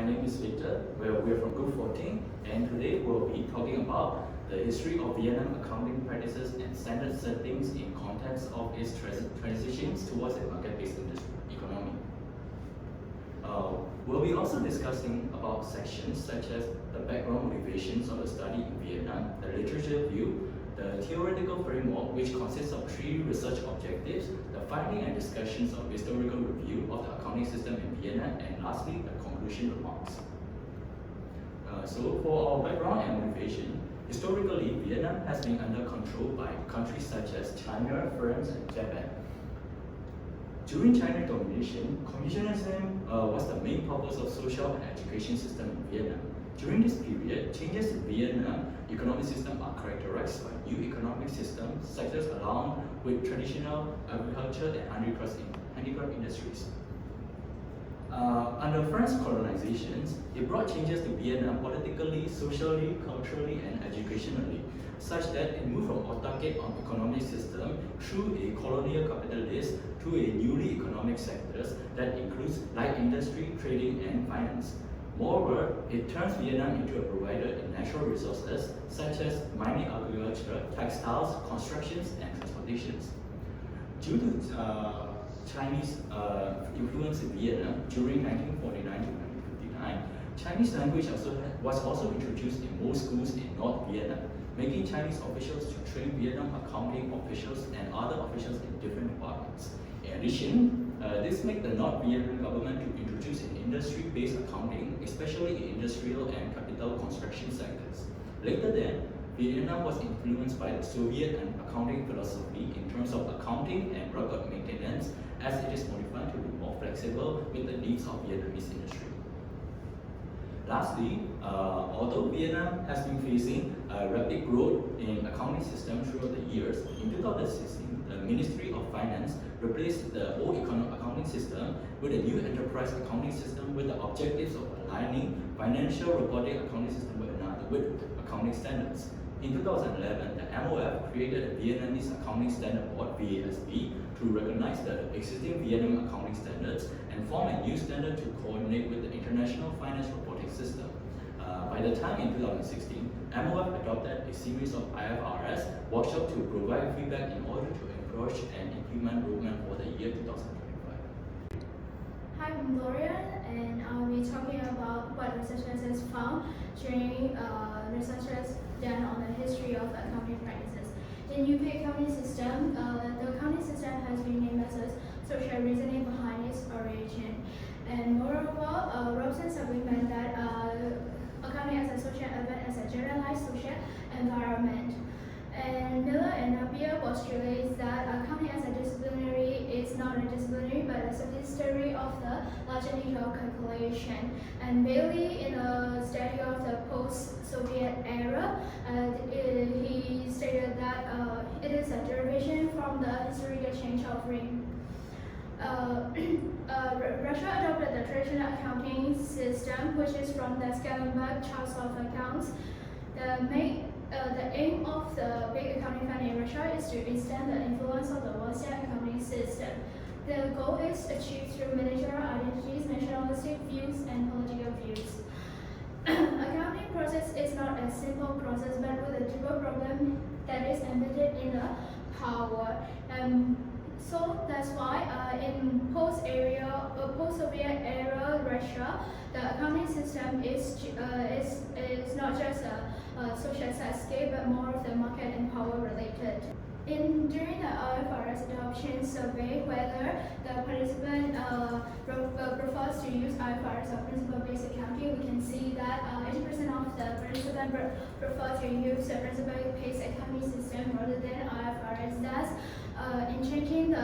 my name is Victor. We're from Group 14, and today we'll be talking about the history of Vietnam accounting practices and standard settings in context of its transitions towards a market-based economy. We'll be also discussing about sections such as the background motivations of the study in Vietnam, the literature view, the theoretical framework, which consists of 3 research objectives, the finding and discussions of historical review of the accounting system in Vietnam, and lastly, the conclusion remarks. So for our background and motivation, historically, Vietnam has been under control by countries such as China, France, and Japan. During Chinese domination, Confucianism was the main purpose of social and education system in Vietnam. During this period, changes in Vietnam economic system are characterized by new economic systems such as along with traditional agriculture and handicraft industries. Under French colonizations, it brought changes to Vietnam politically, socially, culturally, and educationally, such that it moved from autarkic economic system through a colonial capitalist to a newly economic sectors that includes light industry, trading, and finance. Moreover, it turns Vietnam into a provider in natural resources such as mining, agriculture, textiles, constructions, and transportations. Due to Chinese influence in Vietnam during 1949 to 1959, Chinese language was also introduced in most schools in North Vietnam, making Chinese officials to train Vietnam accounting officials and other officials in different departments. In addition, this made the North Vietnam government to introduce an industry-based accounting, especially in industrial and capital construction sectors. Later then, Vietnam was influenced by the Soviet and accounting philosophy in terms of accounting and record maintenance, as it is modified to be more flexible with the needs of Vietnamese industry. Lastly, although Vietnam has been facing rapid growth in accounting system throughout the years, in 2016, the Ministry of Finance replaced the old accounting system with a new enterprise accounting system with the objectives of aligning financial reporting accounting system with accounting standards. In 2011, the MOF created a Vietnamese Accounting Standard Board (VASB) to recognize the existing Vietnam accounting standards and form a new standard to coordinate with the international finance reporting system. By the time in 2016, MOF adopted a series of IFRS workshops to provide feedback in order to approach and implement roadmap for the year 2025. Hi, I'm Gloria, and I'll be talking about what researchers has found during researchers done on the history of accounting practices. In UK accounting system, the accounting system has been named as a social reasoning behind its origin. And moreover, Robson's agreement that accounting as a social event as a generalized social environment. And Miller and Napier postulates that accounting as a disciplinary is not a disciplinary but a subsidiary of the larger nature of calculation. And Bailey, in a study of the post-Soviet era, he stated that it is a derivation from the historical change of ring. Russia adopted the traditional accounting system, which is from the Schellenberg Charts of Accounts. The aim of the big accounting fund in Russia is to extend the influence of the Western accounting system. The goal is achieved through managerial identities, nationalistic views, and political views. Accounting process is not a simple process, but with a deeper problem that is embedded in the power. So that's why in post-Soviet era Russia, the accounting system is not just a social landscape, but more of the market and power related. During the IFRS adoption survey, whether the participant prefers to use IFRS or principle-based accounting, we can see that 80% of the participants prefer to use the principle-based accounting system rather than IFRS. Thus, in changing the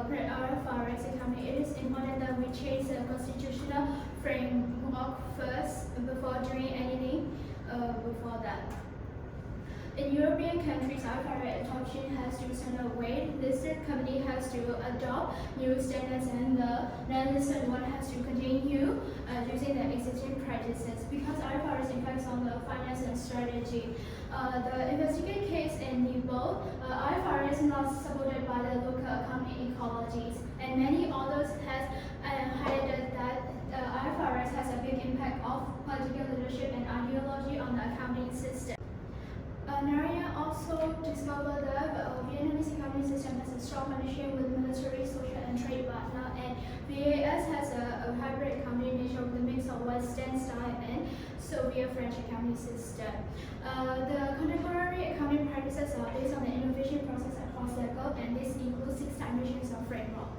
IFRS accounting, it is important that we change the constitutional framework first before doing anything before that. In European countries, IFRS adoption has to certain weight. Listed company has to adopt new standards, and the non-listed one has to continue using the existing practices. Because IFRS impacts on the finance and strategy, the investigated case in Nepal, IFRS is not supported by the local accounting ecologies, and many others has highlighted that IFRS has a big impact leadership and ideology on the accounting system. Narayan also discovered that Vietnamese accounting system has a strong connection with military, social, and trade partner, and VAS has a hybrid accounting nature with a mix of Western style and Soviet French accounting system. The contemporary accounting practices are based on the innovation process across the globe, and this includes 6 dimensions of framework.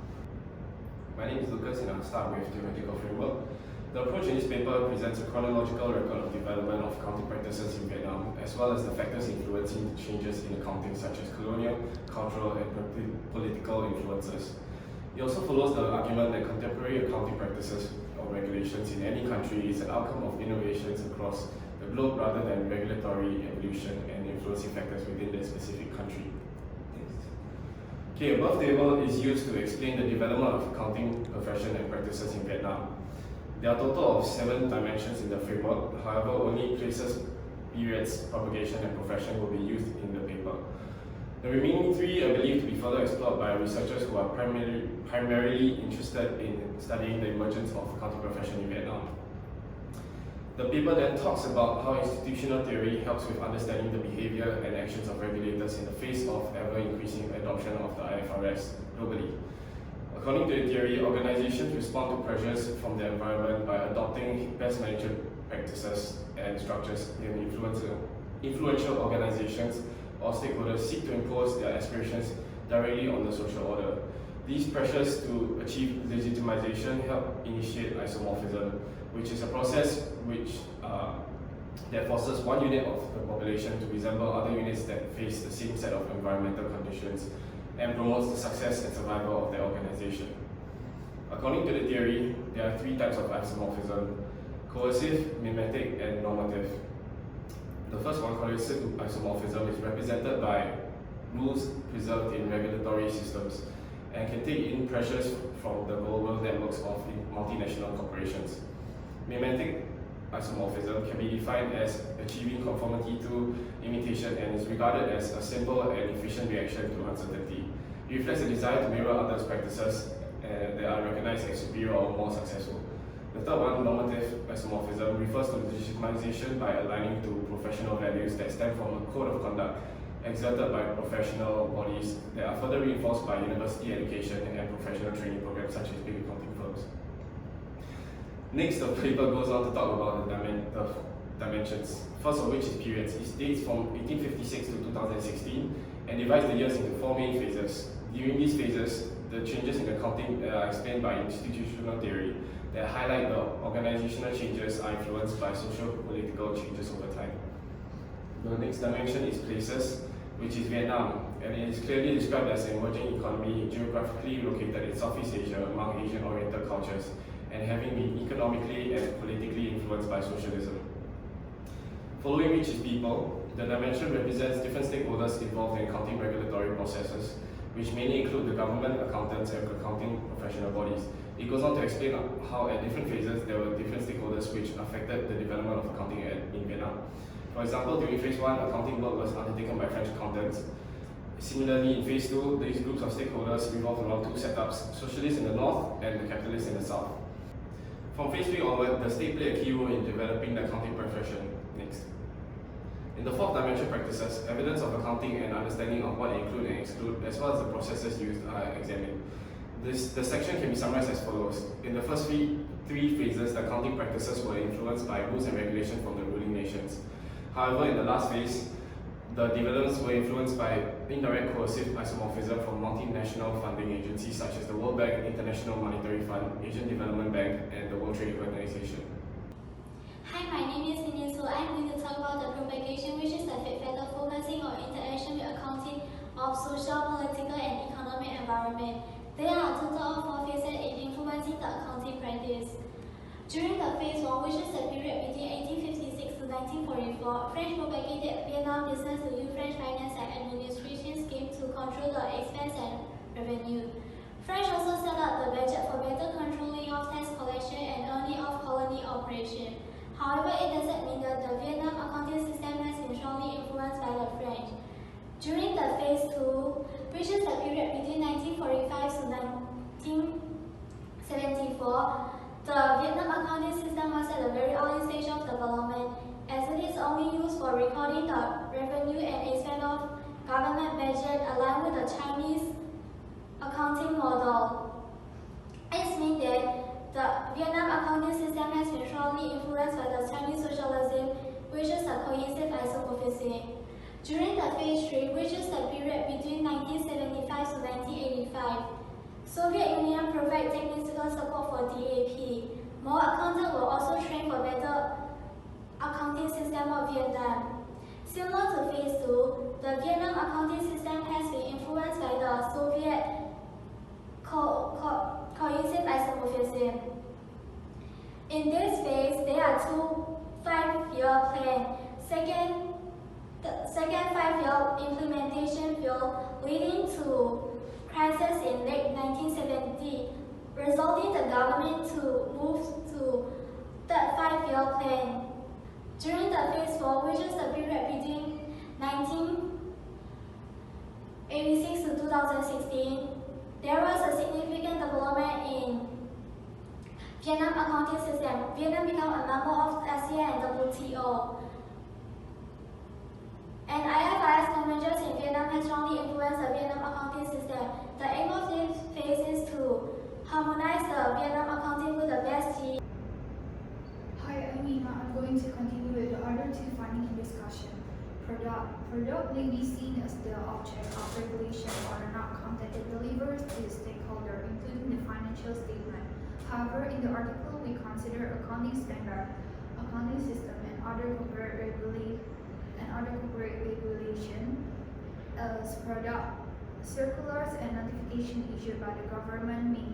My name is Lucas, and I'll start with theoretical framework. The approach in this paper presents a chronological record of development of accounting practices in Vietnam, as well as the factors influencing changes in accounting such as colonial, cultural, and political influences. It also follows the argument that contemporary accounting practices or regulations in any country is an outcome of innovations across the globe rather than regulatory evolution and influencing factors within the specific country. Okay, above table is used to explain the development of accounting profession and practices in Vietnam. There are a total of 7 dimensions in the framework. However, only places, periods, propagation, and profession will be used in the paper. The remaining 3 are believed to be further explored by researchers who are primarily interested in studying the emergence of accounting profession in Vietnam. The paper then talks about how institutional theory helps with understanding the behavior and actions of regulators in the face of ever-increasing adoption of the IFRS globally. According to the theory, organizations respond to pressures from the environment by adopting best management practices and structures in influential organizations or stakeholders seek to impose their aspirations directly on the social order. These pressures to achieve legitimization help initiate isomorphism, which is a process that forces one unit of the population to resemble other units that face the same set of environmental conditions and promotes the success and survival of their organization. According to the theory, there are 3 types of isomorphism: coercive, mimetic, and normative. The first one, coercive isomorphism, is represented by rules preserved in regulatory systems and can take in pressures from the global networks of multinational corporations. Mimetic isomorphism can be defined as achieving conformity to imitation and is regarded as a simple and efficient reaction to uncertainty. It reflects a desire to mirror others' practices that are recognized as superior or more successful. The third one, normative isomorphism, refers to legitimization by aligning to professional values that stem from a code of conduct exerted by professional bodies that are further reinforced by university education and professional training programs such as big accounting firms. Next, the paper goes on to talk about the dimensions, first of which is periods. It dates from 1856 to 2016 and divides the years into 4 main phases. During these phases, the changes in accounting are explained by institutional theory that highlight the organizational changes are influenced by social-political changes over time. The next dimension is places, which is Vietnam, and it is clearly described as an emerging economy geographically located in Southeast Asia among Asian-oriented cultures, and having been economically and politically influenced by socialism. Following which is people, the dimension represents different stakeholders involved in accounting regulatory processes, which mainly include the government, accountants, and accounting professional bodies. It goes on to explain how at different phases there were different stakeholders which affected the development of accounting in Vietnam. For example, during phase 1, accounting work was undertaken by French accountants. Similarly, in phase 2, these groups of stakeholders revolved around 2 setups, socialists in the north and the capitalists in the south. From phase 3 onward, the state played a key role in developing the accounting profession. Next. In the 4th dimension practices, evidence of accounting and understanding of what they include and exclude, as well as the processes used, are examined. The section can be summarized as follows. In the first 3 phases, the accounting practices were influenced by rules and regulations from the ruling nations. However, in the last phase, the developments were influenced by indirect coercive isomorphism from multinational funding agencies such as the World Bank, International Monetary Fund, Asian Development Bank, and the World Trade Organization. Hi, my name is Cindy Su. I'm going to talk about the propagation, which is the fifth factor focusing on interaction with accounting of social, political, and economic environment. There are a total of 4 phases in influencing the accounting practice. During the phase 1, which is the period between 1856 to 1944, French propagated Vietnam business to use French finance and administration scheme to control the expense and revenue. French also set up the budget for better controlling of tax collection and earning of colony operation. However, it doesn't mean that the Vietnam accounting system has been strongly influenced by the French. During the phase 2, which is the period between 1945 to 1974, the Vietnam accounting system was at a very early stage of development. only used for recording the revenue and expense of government budget aligned with the Chinese accounting model. It means that the Vietnam accounting system has been strongly influenced by the Chinese socialism, which is a cohesive isomorphism. During the phase 3, which is the period between 1975 to 1985, Soviet Union provided technical support for DAP. More accountants were also trained for better accounting system of Vietnam. Similar to phase 2, the Vietnam accounting system has been influenced by the Soviet cohesive isomorphism. In this phase, there are two 5-year plans. The second 5-year implementation failed, leading to crisis in late 1970, resulting the government to move to the 5-year plan. During the phase 4, which is the period between 1986 to 2016, there was a significant development in Vietnam accounting system. Vietnam became a member of ASEAN and WTO. And IFRS conventions in Vietnam has strongly influenced the Vietnam accounting system. The aim of this phase is to harmonize the Vietnam accounting with the best G. Hi, I'm Nina. I'm going to continue with the other two findings in discussion. Product may be seen as the object of regulation or an outcome that it delivers to the stakeholder, including the financial statement. However, in the article, we consider accounting standard, accounting system, and other corporate regulation as product. Circulars and notification issued by the government may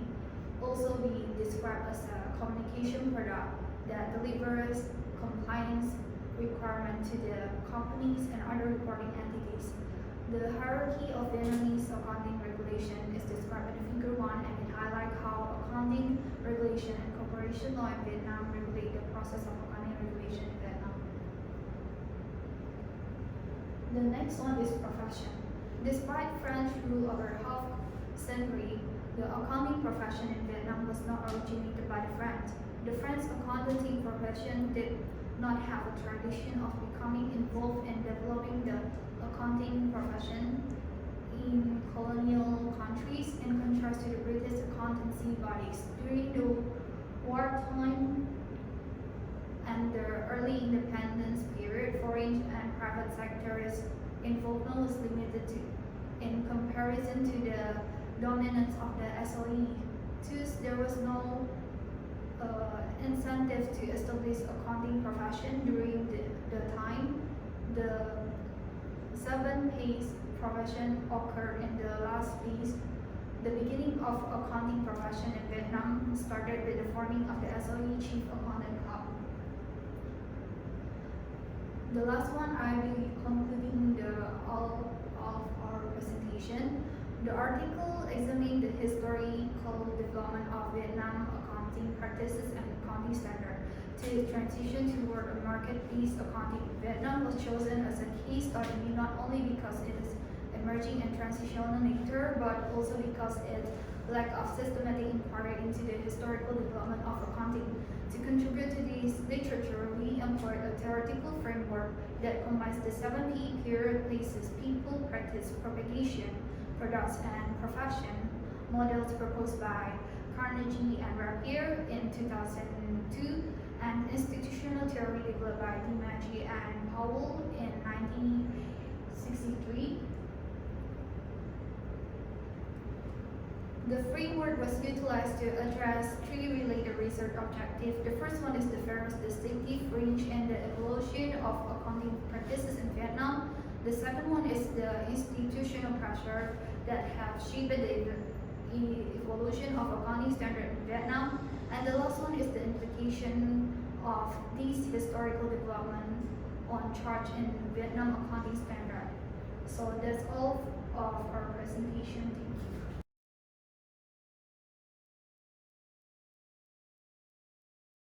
also be described as a communication product that delivers compliance requirement to the companies and other reporting entities. The hierarchy of Vietnamese accounting regulation is described in Figure 1, and it highlights how accounting regulation and corporation law in Vietnam regulate the process of accounting regulation in Vietnam. The next one is profession. Despite French rule over half century, the accounting profession in Vietnam was not originated by the French. The French accounting profession did not have a tradition of becoming involved in developing the accounting profession in colonial countries, in contrast to the British accountancy bodies. During the wartime and the early independence period, foreign and private sectors involvement was limited to, in comparison to the dominance of the SOE. Thus, there was no incentive to establish accounting profession during the time. The 7-phase profession occurred in the last phase. The beginning of accounting profession in Vietnam started with the forming of the SOE Chief Accountant Club. The last one, I will be concluding all of our presentation. The article examining the historical development of Vietnam accounting practices and accounting standard to transition toward a market-based accounting. Vietnam was chosen as a case study not only because it is emerging and transitional nature, but also because its lack of systematic inquiry into the historical development of accounting. To contribute to this literature, we employed a theoretical framework that combines the 7P period, places, people, practice, propagation, products, and profession models proposed by Carnegie and Rapier in 2002, and institutional theory developed by DiMaggi and Powell in 1963. The framework was utilized to address 3 related research objectives. The first one is the various distinctive range and the evolution of accounting practices in Vietnam. The second one is the institutional pressure that have shaped the evolution of accounting standard in Vietnam. And the last one is the implication of these historical development on charge in Vietnam accounting standard. So that's all of our presentation. Thank you.